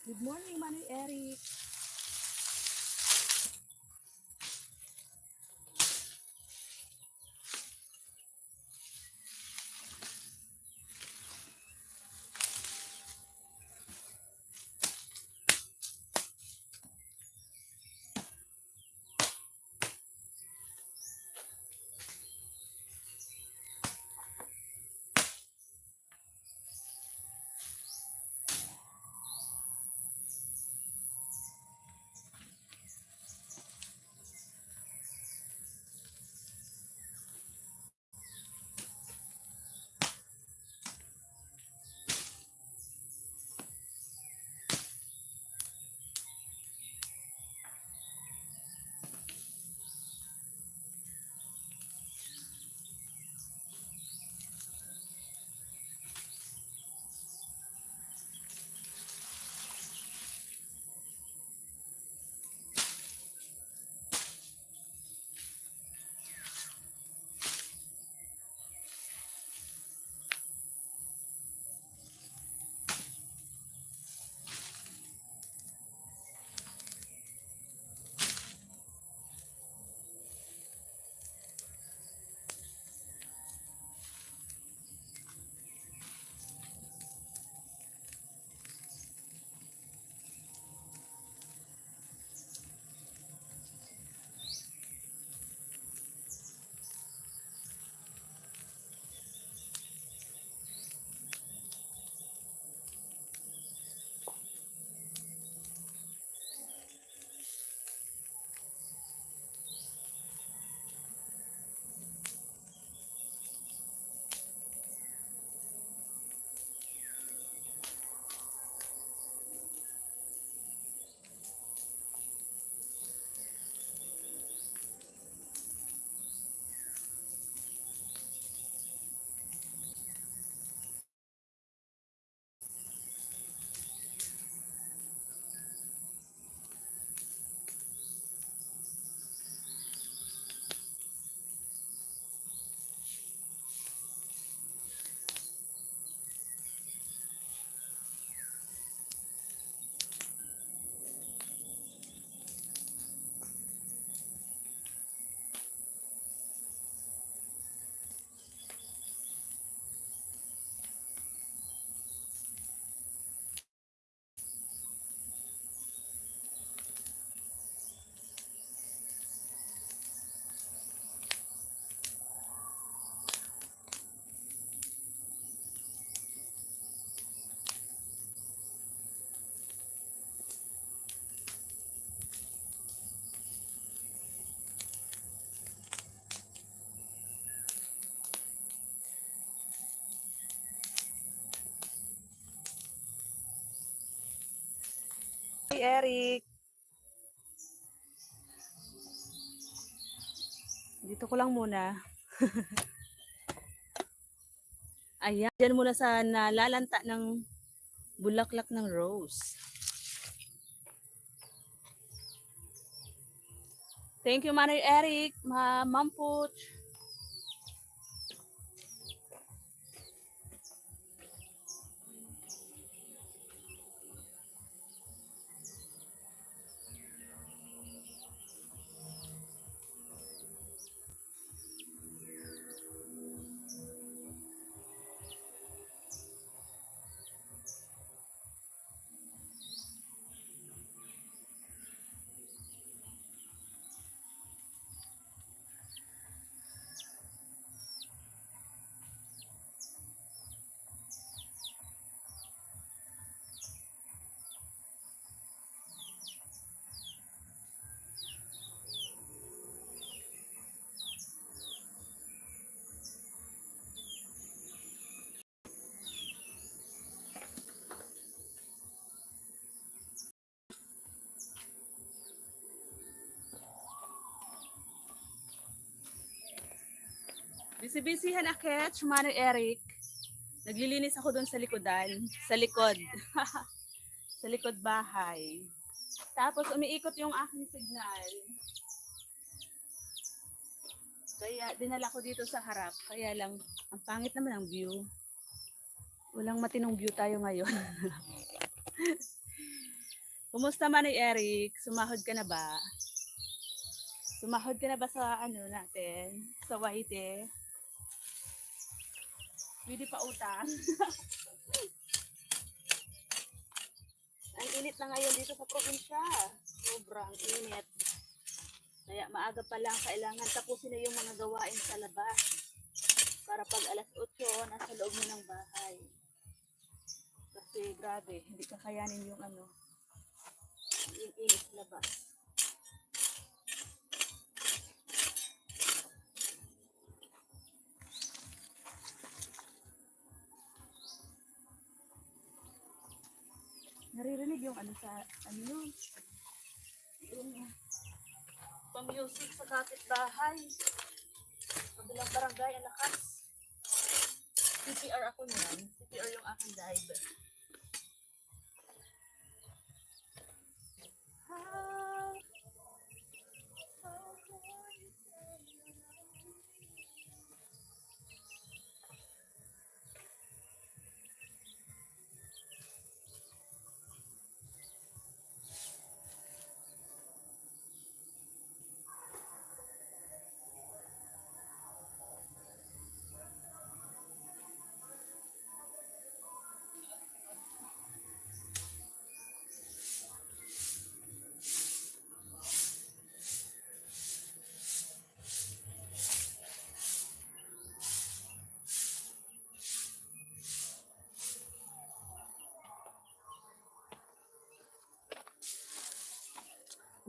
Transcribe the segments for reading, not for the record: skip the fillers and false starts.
Good morning, Manny Eric. Hey, Eric. Dito ko lang muna. Ayan, dyan muna sa nalalanta ng bulaklak ng rose. Thank you, Manny Eric. Mamput. Busy-busyhan akit, Manny Eric. Naglilinis ako doon sa likodan. Sa likod. Sa likod bahay. Tapos umiikot yung aking signal. Kaya dinala ko dito sa harap. Kaya lang, ang pangit naman ang view. Walang matinong view tayo ngayon. Kumusta man ni Eric? Sumahod ka na ba? Sumahod ka na ba sa ano natin? Sa Waite? Pwede pa utang. Ang init na ngayon dito sa probinsya. Sobrang init. Kaya maaga pa lang kailangan tapusin na yung mga gawain sa labas. Para pag alas 8, nasa loob mo ng bahay. Kasi grabe, hindi kakayanin yung ano, yung init sa labas. Naririnig yung ano sa, ano yun, yung pang-music sa kapitbahay. Kabilang barangay, ang lakas. CPR ako niyan. CPR yung aking live.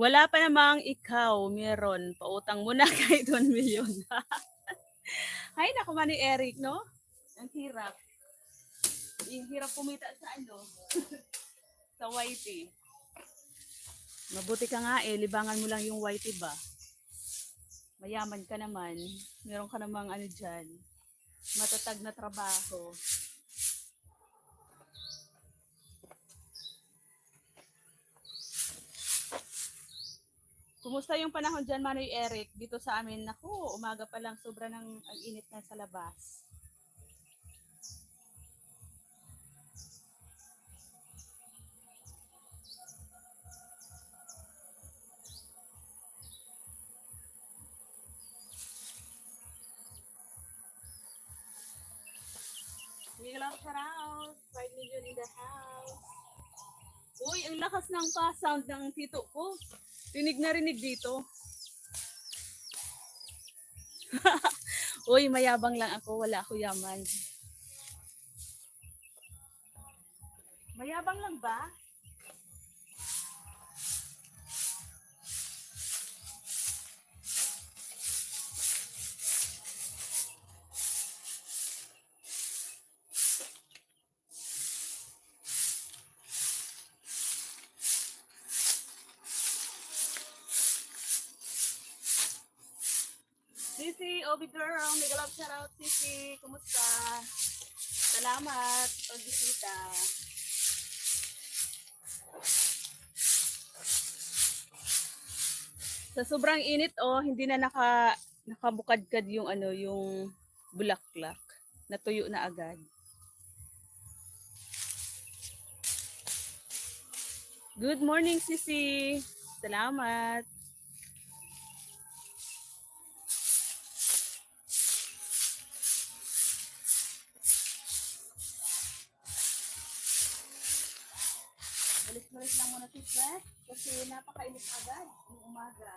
Wala pa namang ikaw, meron. Pautang mo na kahit 1 million. Hay, naku man ni Eric, no? Ang hirap. Ang hirap kumita sa ano, sa YT. Mabuti ka nga eh, libangan mo lang yung YT ba? Mayaman ka naman. Meron ka namang ano dyan, matatag na trabaho. Kumusta yung panahon dyan, Manoy Eric? Dito sa amin, naku, umaga pa lang, sobra ng ang init na sa labas. Big love shout out. 5 million in the house. Uy, ang lakas ng pa-sound ng tito ko. Rinig na rinig dito. Uy, mayabang lang ako. Wala ako yaman. Mayabang lang ba? Sisi, Obi girl, mega love shout out, Sisi. Kumusta? Salamat sa pagbisita. Sa sobrang init hindi na nakabukadkad yung ano, yung bulaklak. Natuyo na agad. Good morning, Sisi. Salamat. Balis-balis lang muna si Fred kasi napakainit agad ng umaga.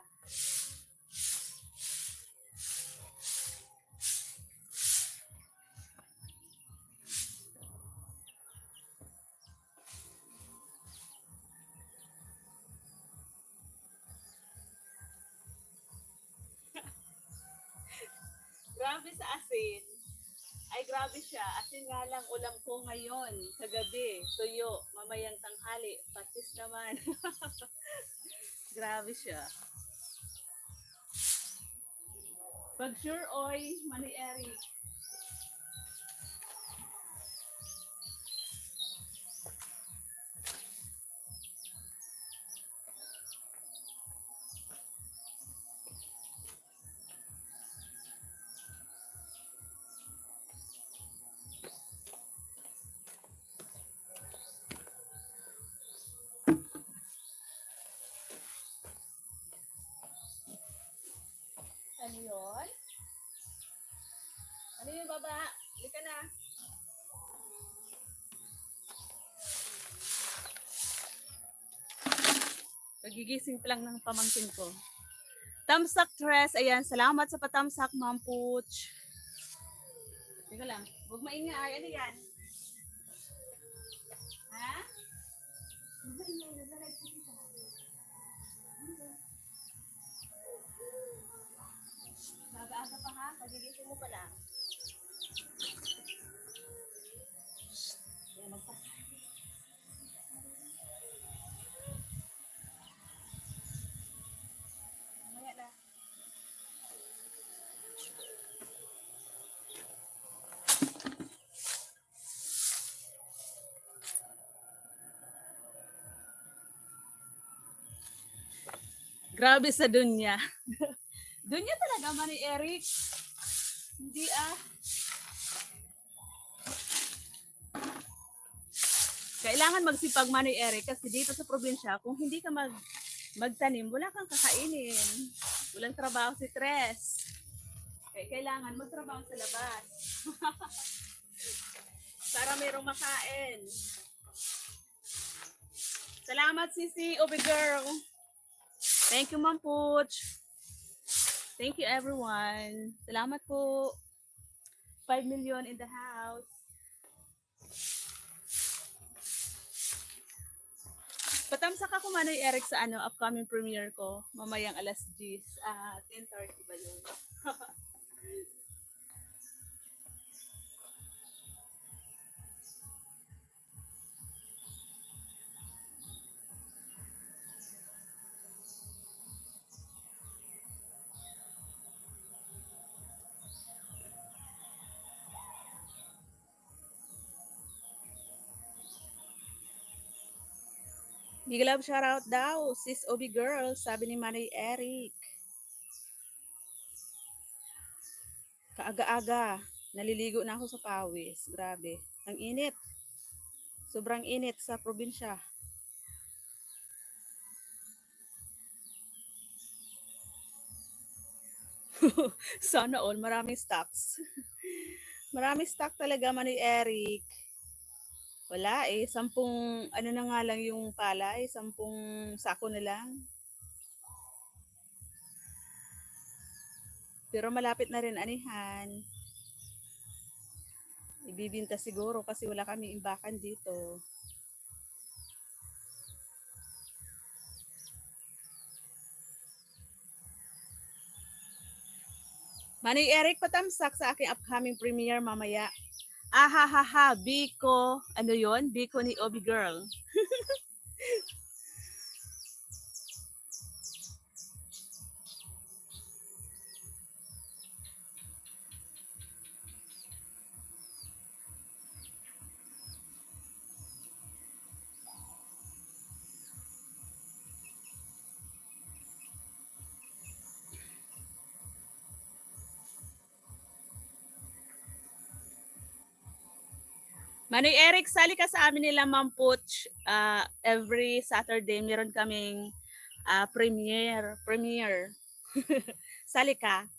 Grabe sa asin. Ay, grabe siya. Asin nga lang ulam ko ngayon. Kagabi, tuyo. Mamayang tanghali. Patis naman. Grabe siya. Pag sure oy, Mani Eric. yun? Ano yung baba? Halika na. Pagigising pa lang ng pamangkin ko. Tamsak Tres, ayan, salamat sa patamsak, Ma'am Pooch. Teka lang, huwag maingay, ano yan? Ha? Huwag maingay, naglalagay ko dito. Aga-aga pa ha, pagigising mo pa lang. Ayan, magpa. Mamaya na. Grabe sa dunya. Dunya talaga, Manny Eric. Hindi ah. Kailangan magsipag, Manny Eric, kasi dito sa probinsya, kung hindi ka magtanim, wala kang kakainin. Walang trabaho si Tres. Kaya kailangan magtrabaho sa labas. Para mayroong makain. Salamat, Sisi, Obi Girl. Thank you, Ma'am Pooch. Thank you, everyone. Salamat po. 5 million in the house. Patamsak ako, Manay Eric, sa upcoming premiere ko. Mamayang alas 10. 10:30 ba yun? Big love shoutout daw, sis Obi Girl, sabi ni Manay Eric. Kaaga-aga, naliligo na ako sa pawis. Grabe, ang init. Sobrang init sa probinsya. Sana all, maraming stocks. Maraming stock talaga, Manay Eric. Wala eh, 10, ano na nga lang yung palay, 10 sako na lang. Pero malapit na rin anihan. Ibibinta siguro kasi wala kami imbakan dito. Manay Eric, patamsak sa aking upcoming premiere mamaya. Ahahaha, Biko, ano yon? Biko ni Obi Girl. Manay Eric, sali ka sa amin nila, Ma'am Pooch. Every Saturday, meron kaming premiere. Sali ka.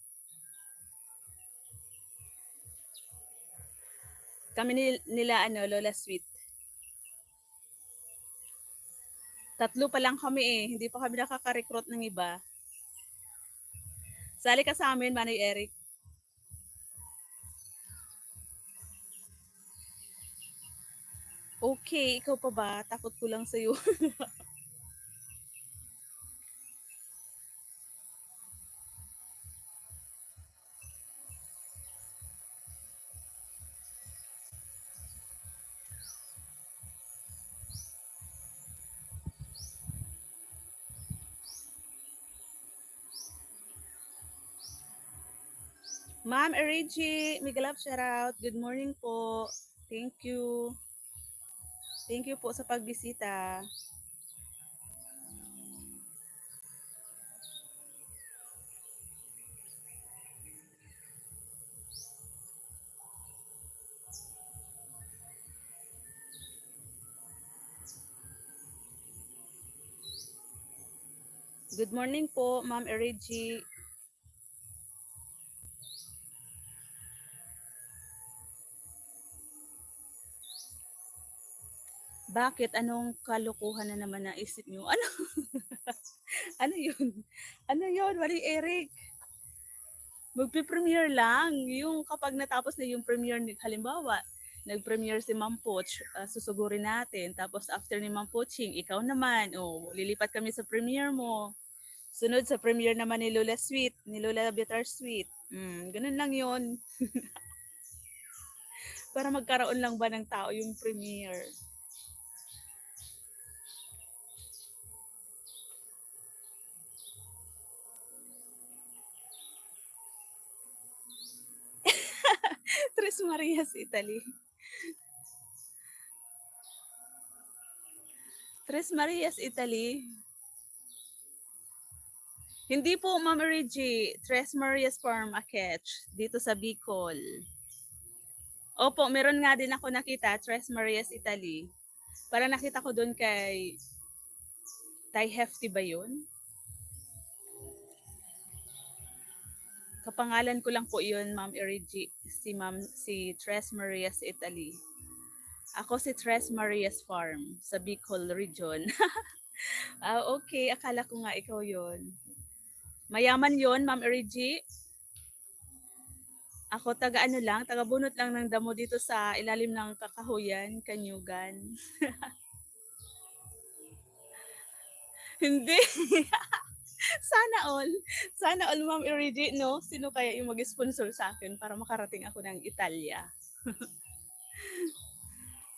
Kami nila, Lola Sweet. 3 pa lang kami eh. Hindi pa kami nakaka-recruit ng iba. Sali ka sa amin, Manay Eric. Okay, ikaw pa ba? Takot ko lang sa'yo. Ma'am Erigi, Migalap shoutout. Good morning po. Thank you. Thank you po sa pagbisita. Good morning po, Ma'am Erigi. Bakit? Anong kalokohan na naman naisip niyo? Ano? Ano yun? Ano yun, Marie Eric? Magpe-premiere lang. Yung kapag natapos na yung premiere, halimbawa, nag-premiere si Ma'am Poch, susugurin natin. Tapos after ni Ma'am Poching, ikaw naman, lilipat kami sa premiere mo. Sunod sa premiere naman ni Lola Sweet, ni Lola Bittersweet. Ganun lang yon. Para magkaroon lang ba ng tao yung premiere. Tres Marias, Italy. Tres Marias, Italy. Hindi po, Ma'am Reggie. Tres Marias Farm, Akech. Dito sa Bicol. Opo, meron nga din ako nakita, Tres Marias, Italy. Para nakita ko doon kay Ty Hefty ba yun? Kapangalan ko lang po yun, Ma'am Reggie. Si Tres Marias, Italy. Ako si Tres Marias Farm sa Bicol region. Okay. Akala ko nga ikaw yon. Mayaman yon, Ma'am Reggie. Ako taga ano lang, taga bunot lang ng damo dito sa ilalim ng kakahuyan, Kanyugan. Hindi. Sana all. Sana all, Ma'am Reggie, no? Sino kaya yung mag-sponsor sa akin para makarating ako ng Italia?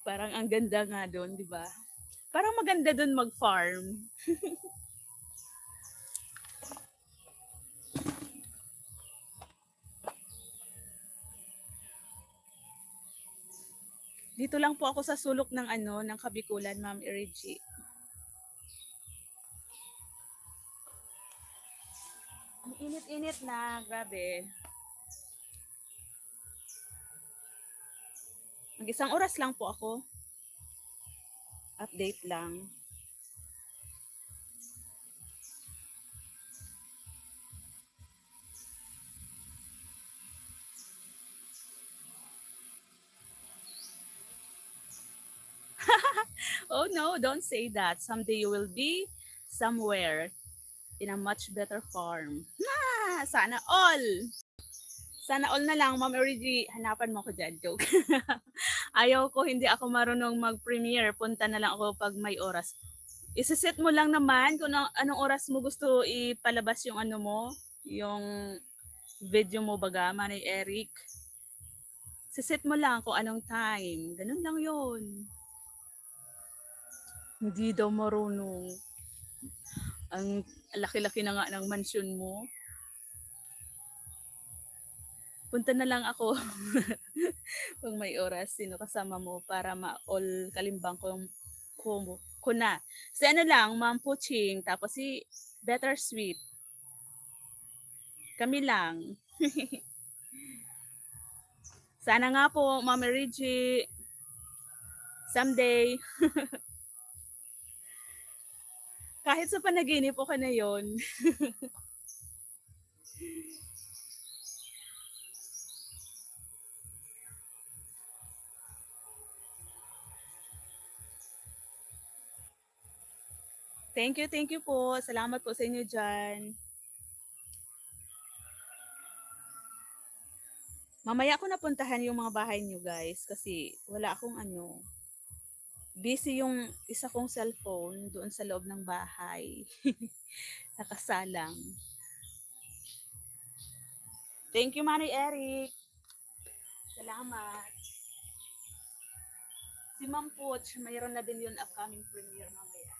Parang ang ganda nga doon, di ba? Parang maganda doon mag-farm. Dito lang po ako sa sulok ng ng Kabikulan, Ma'am Reggie. Ang init-init na, grabe. Mag-isang oras lang po ako. Update lang. Oh no, don't say that. Someday you will be somewhere in a much better farm. Sana all! Sana all na lang, Ma'am Reggie. Hanapan mo ko dyan, joke. Ayaw ko, hindi ako marunong mag-premiere. Punta na lang ako pag may oras. Isiset mo lang naman kung anong oras mo gusto ipalabas yung mo, yung video mo baga, Manay Eric. Siset mo lang kung anong time. Ganun lang yon. Hindi daw marunong. Ang laki-laki na nga ng mansyon mo. Punta na lang ako pag may oras, sino kasama mo para ma-all kalimbang ko na. Si lang, Ma'am Puching, tapos si Better Sweet. Kami lang. Sana nga po, Ma'am Reggie, someday. Kahit sa panaginip, okay na yon. Thank you po. Salamat po sa inyo dyan. Mamaya ko napuntahan yung mga bahay nyo guys kasi wala akong busy yung isa kong cellphone doon sa loob ng bahay. Nakasalang. Thank you, Manny Eric. Salamat. Si Ma'am Poch, mayroon na din yun upcoming premiere mamaya.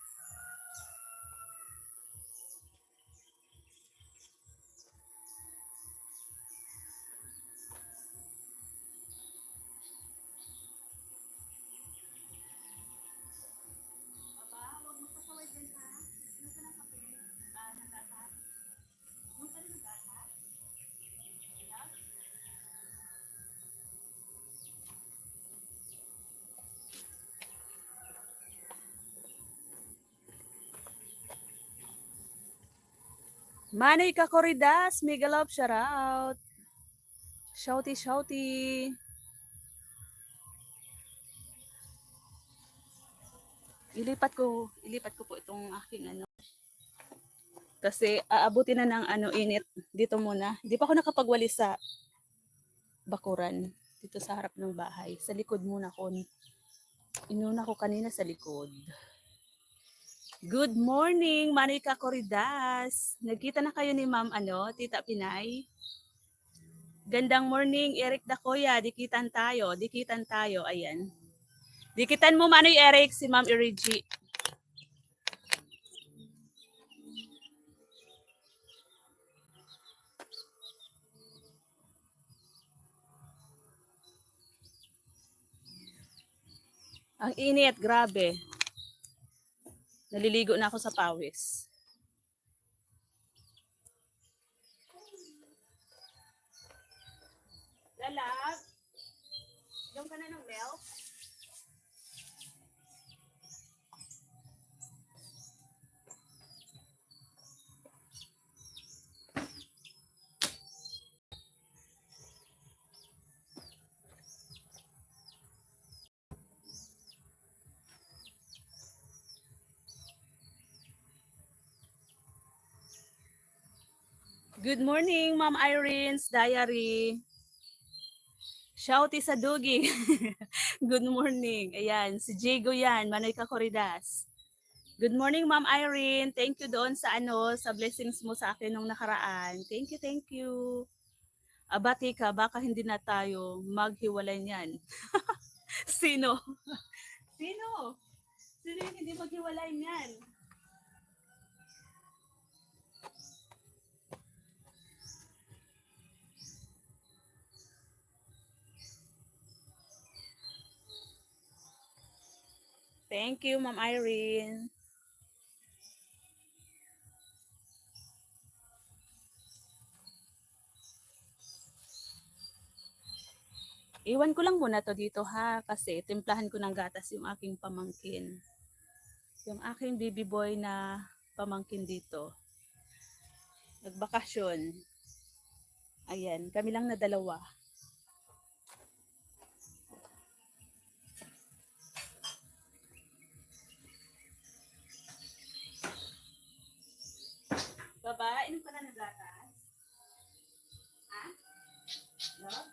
Manay Kakoridas, mega love, shout out. Shouty, shouty. ilipat ko po itong aking ano. Kasi aabutin na ng ano init dito muna. Hindi pa ako nakapagwalis sa bakuran dito sa harap ng bahay. Sa likod muna ko. Inuna ko kanina sa likod. Good morning, Manika Corridas. Nagkita na kayo ni Ma'am Tita Pinay. Gandang morning, Eric Dakoya. Dikitan tayo. Ayan. Dikitan mo Manoy Eric si Ma'am Irigi. Ang init, grabe. Naliligo na ako sa pawis. Lalab, inom ka na ng milk? Good morning, Ma'am Irene's Diary. Shouty sa Dugi. Good morning. Ayan, si Jigo yan, Manoy Kakoridas. Good morning, Ma'am Irene. Thank you doon sa sa blessings mo sa akin nung nakaraan. Thank you. Abati ka, baka hindi na tayo maghiwalay niyan. Sino? Sino? Sino yung hindi maghiwalay niyan? Thank you, Ma'am Irene. Iwan ko lang muna to dito ha, kasi timplahan ko ng gatas yung aking pamangkin. Yung aking baby boy na pamangkin dito. Nagbakasyon. Ayan, kami lang na dalawa. Baba, inom ka na ng gatas? Ha? Love?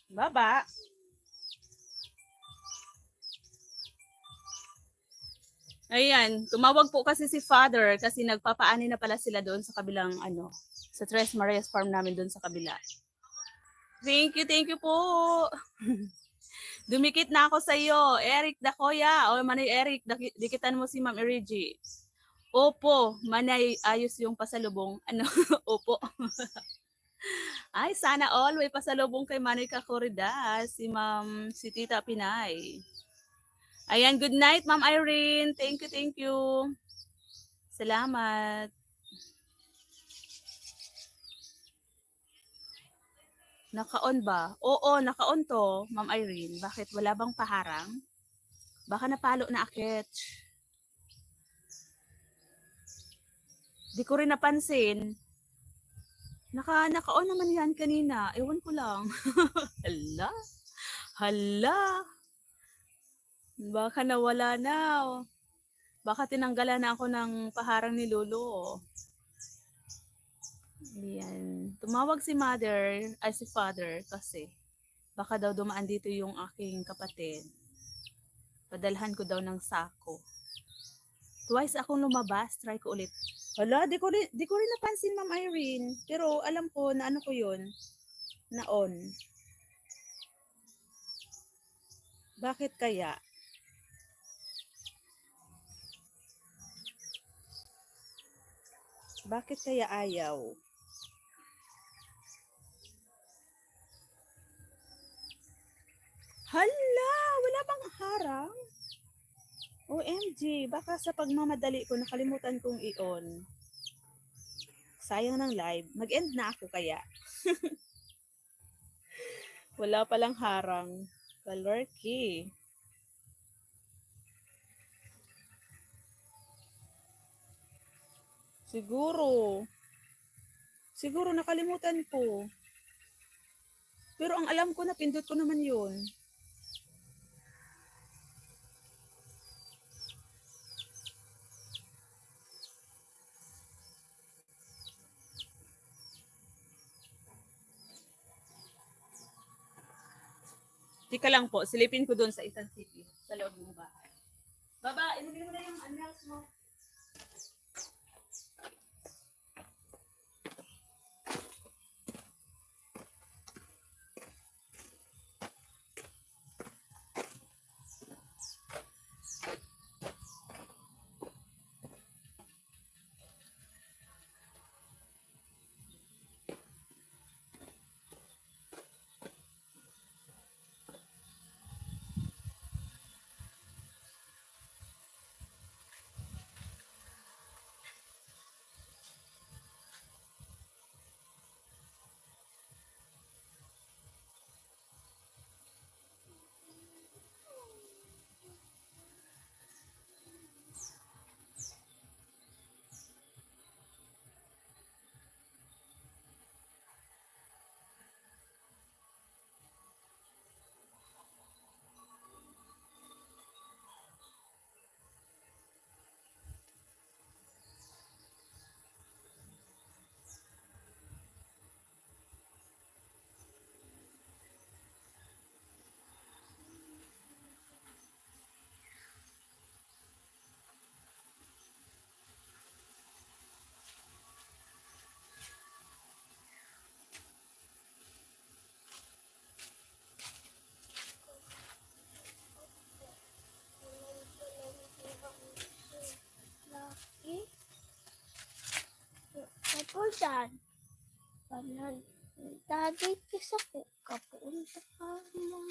Baba. Ayan, tumawag po kasi si Father kasi nagpapaani na pala sila doon sa kabilang sa Tres Marias Farm namin doon sa kabila. Thank you po. Dumikit na ako sa iyo, Eric Dakoya. O Manay Eric, dikitan mo si Ma'am Erigi. Opo, Manay, ayos yung pasalubong. Opo. Ay, sana all may pasalubong kay Manay Kakorida, si Tita Pinay. Ayan, good night, Ma'am Irene. Thank you. Salamat. Naka-on ba? Oo, naka-on to, Ma'am Irene. Bakit? Wala bang paharang? Baka napalo na akit. Di ko rin napansin. Naka-on naman yan kanina. Ewan ko lang. Hala. Hala. Baka nawala na. Baka tinanggalan na ako ng paharang ni Lolo. Yan. Tumawag si father kasi baka daw dumaan dito yung aking kapatid. Padalhan ko daw ng sako. Twice akong lumabas, try ko ulit. Hala, di ko rin napansin, Ma'am Irene. Pero alam ko na ko yun, na on. Bakit kaya? Bakit kaya ayaw? Hala, wala bang harang? OMG, baka sa pagmamadali ko nakalimutan kong i-on. Sayang ng live. Mag-end na ako kaya. Wala palang harang. Kalorky. Siguro nakalimutan ko. Pero ang alam ko na pindot ko naman yun. Tika lang po, silipin ko doon sa isang city, sa loob ng bahay. Baba, inumin mo na yung unmelts mo. Kapusan. Kanan. Dati kisa ko. Kapunta ka mo.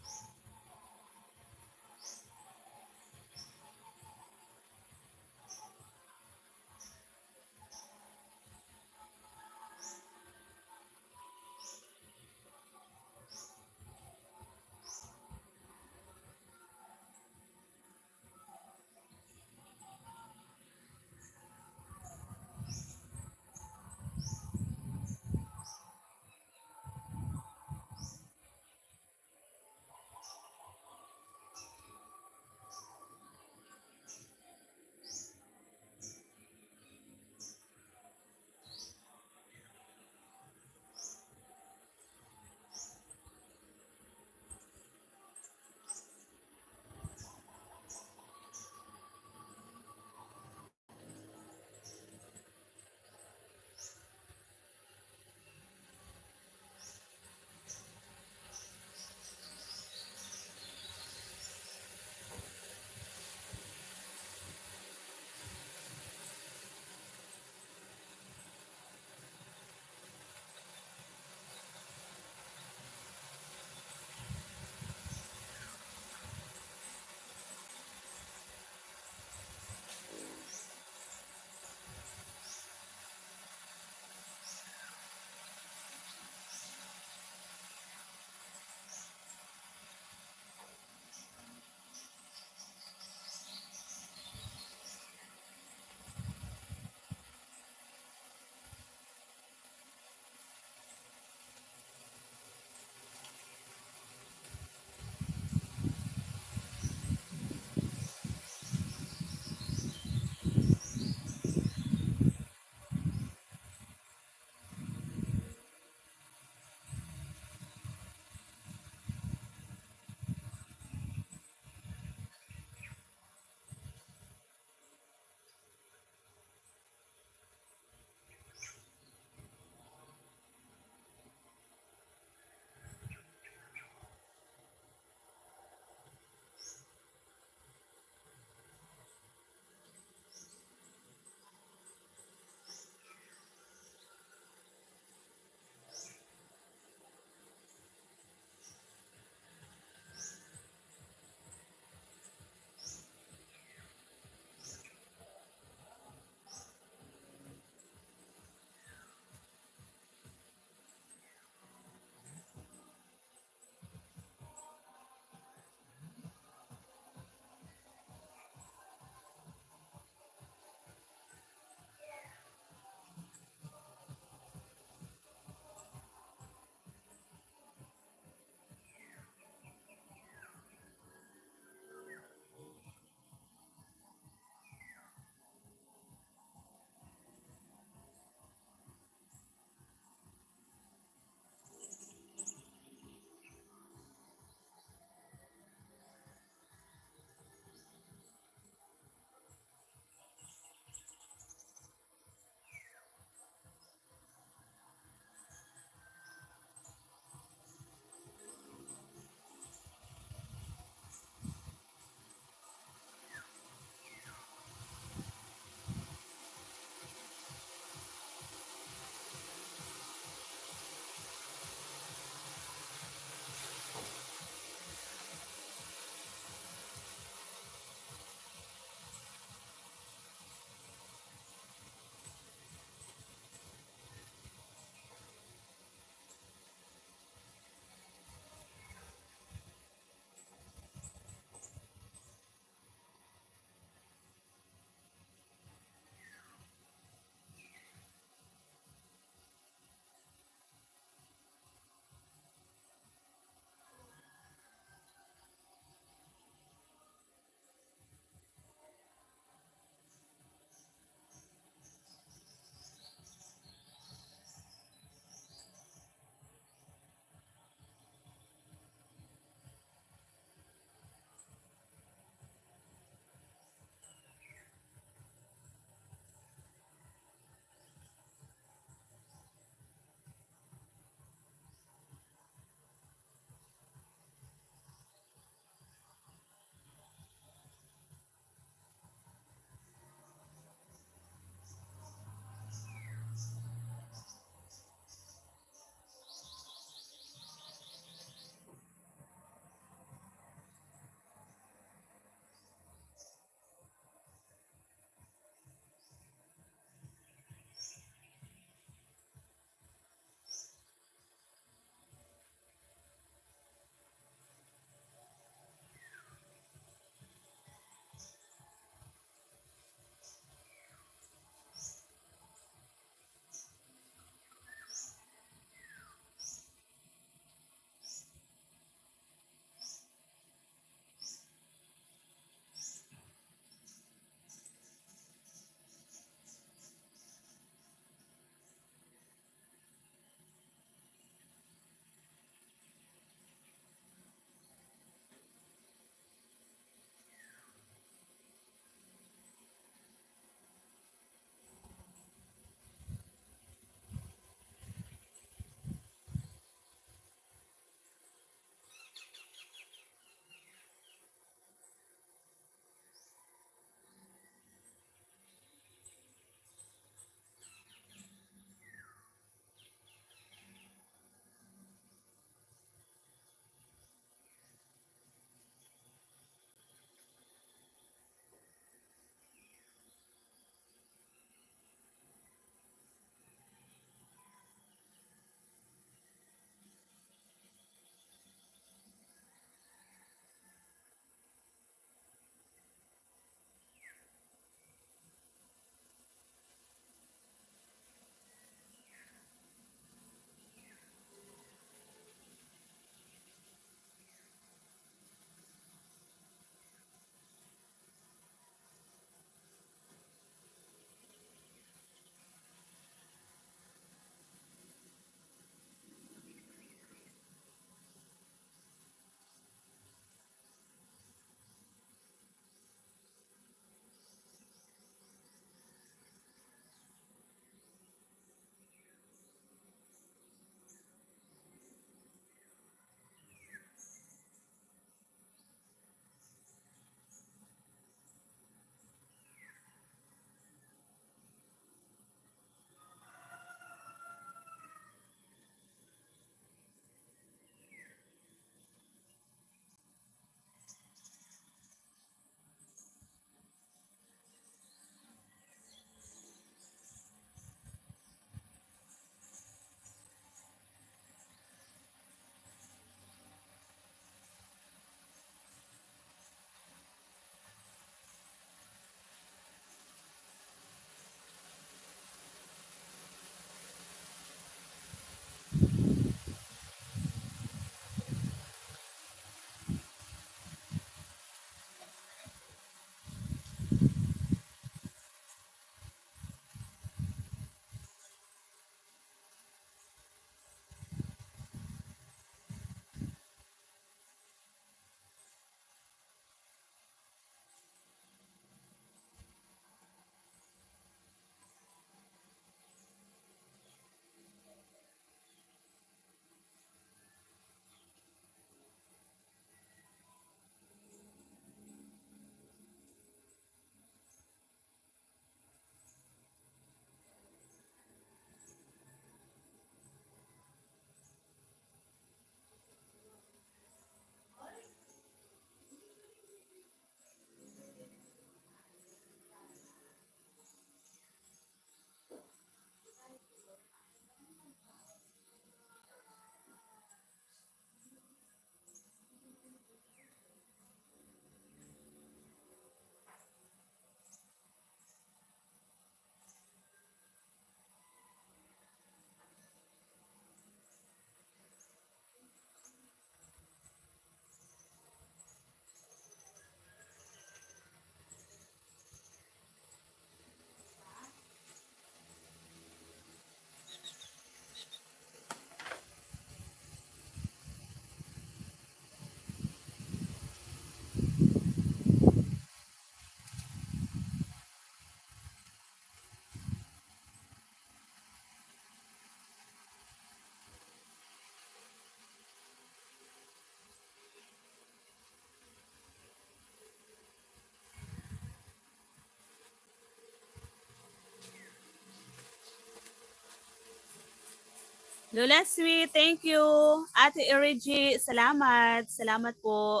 Lola Sweet, thank you. Ate Erigi, salamat. Salamat po.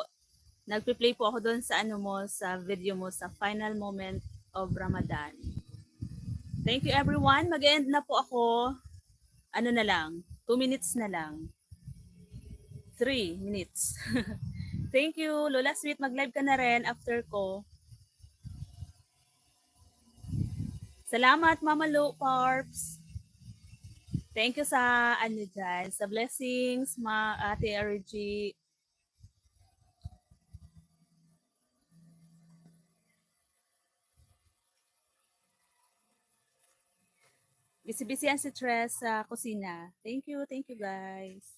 Nagpe-play po ako doon sa ano mo, sa video mo, sa final moment of Ramadan. Thank you everyone. Mag-end na po ako. Ano na lang, 2 minutes na lang. 3 minutes. Thank you. Lola Sweet, mag-live ka na rin after ko. Salamat, Mama Lo Parps. Thank you sa ano dyan, sa blessings, Ate RG. Busy-busy yan si Tres sa kusina. Thank you guys.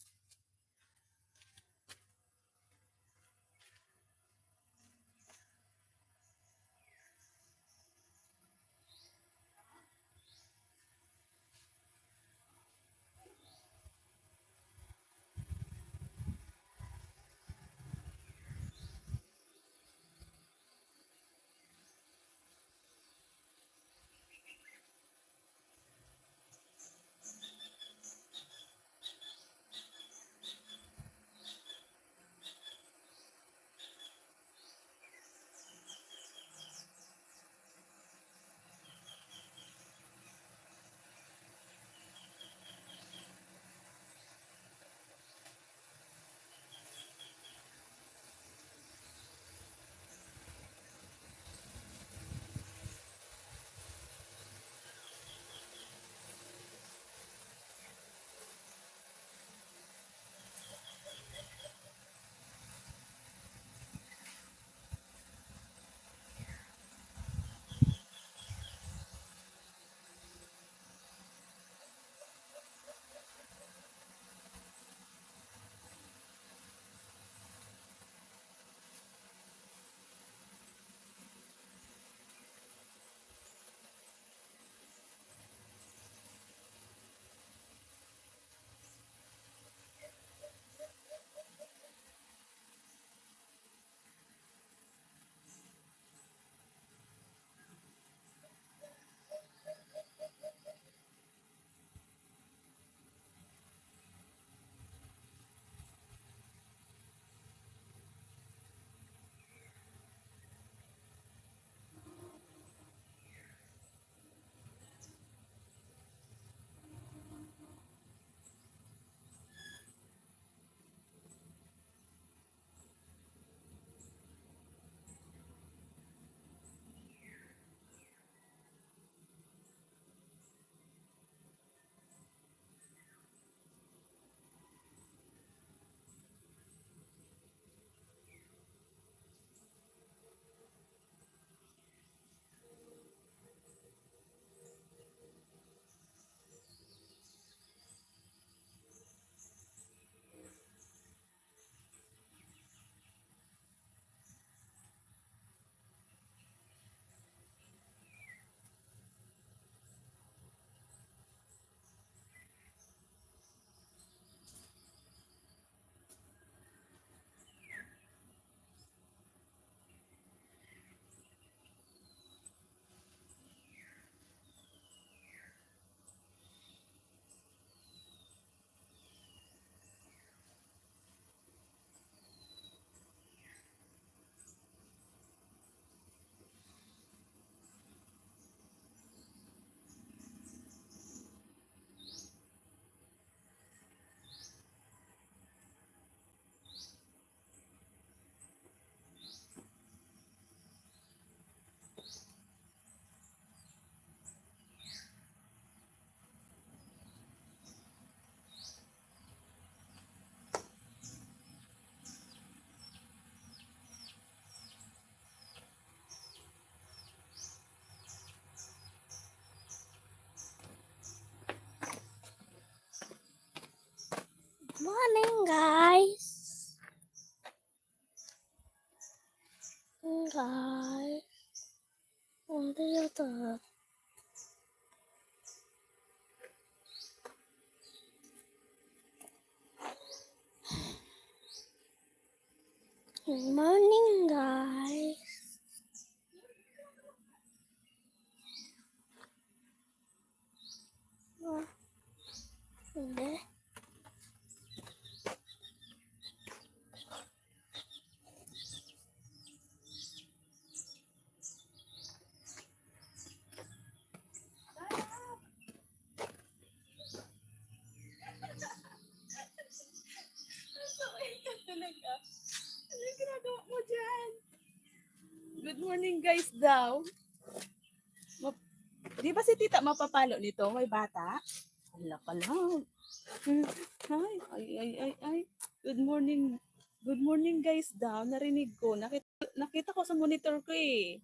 Morning, guys. Guys. Hindi yata. Good morning, guys. Hindi. Good morning guys daw. Ma- Di ba si tita mapapalo nito? May bata? Hala ka lang. Ay, ay, ay, ay, ay. Good morning. Good morning guys daw. Narinig ko. Nakita ko sa monitor ko eh.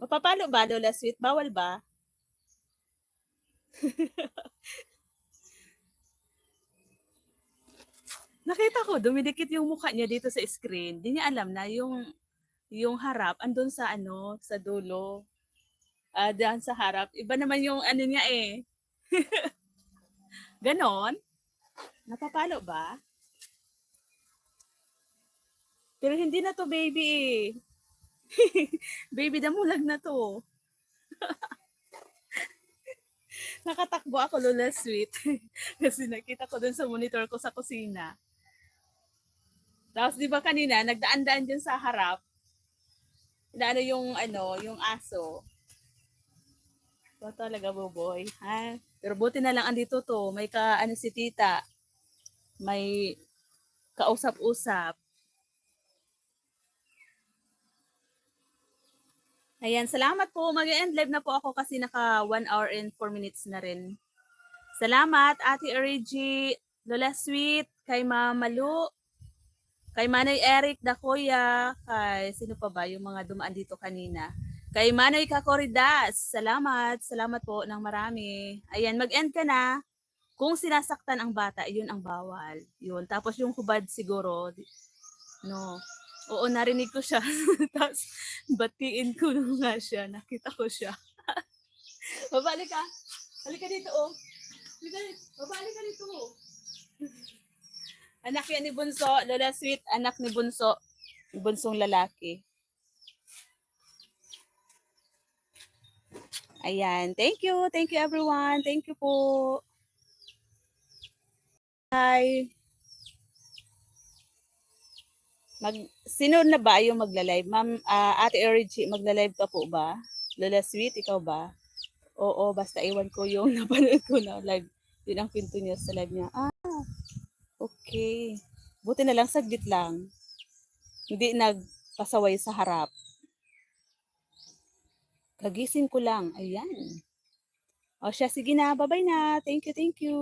Mapapalo ba, Lola Sweet? Bawal ba? Nakita ko, dumidikit yung mukha niya dito sa screen. Di niya alam na yung harap andun sa ano, sa dulo. Diyan sa harap. Iba naman yung ano niya eh. Ganon? Napapalo ba? Pero hindi na to baby eh. Baby damulag na to. Nakatakbo ako Lola Sweet. Kasi nakita ko dun sa monitor ko sa kusina. Tapos di ba kanina, nagdaan-daan dyan sa harap. Na yung aso. Ito talaga, boboy. Ha? Pero buti na lang andito to. May si tita. May kausap-usap. Ayan, salamat po. Mag-end live na po ako kasi naka 1 hour and 4 minutes na rin. Salamat, Ate Origi, Lola Sweet, kay Mama Lu, kay Manoy Eric Dakoya, kay sino pa ba yung mga dumaan dito kanina. Kay Manoy Kakoridas, salamat po ng marami. Ayan, mag-end ka na. Kung sinasaktan ang bata, yun ang bawal. Yun. Tapos yung hubad siguro, no. Oo, narinig ko siya. Tapos batiin ko nga siya. Nakita ko siya. Babalik ka. Halika dito, oh. Babalik ka dito, oh. Anak yan ni Bunso. Lola Sweet, anak ni Bunso. Bunsong lalaki. Ayan. Thank you. Thank you, everyone. Thank you po. Bye. Sino na ba yung magla-live? Ma'am, Ate Origi, magla-live ka po ba? Lola Sweet, ikaw ba? Oo, basta iwan ko yung napanood ko na live. Yun ang pinto niya sa live niya. Okay. Buti na lang, saglit lang. Hindi nagpasaway sa harap. Kagising ko lang. Ayan. O siya, sige na. Bye-bye na. Thank you, thank you.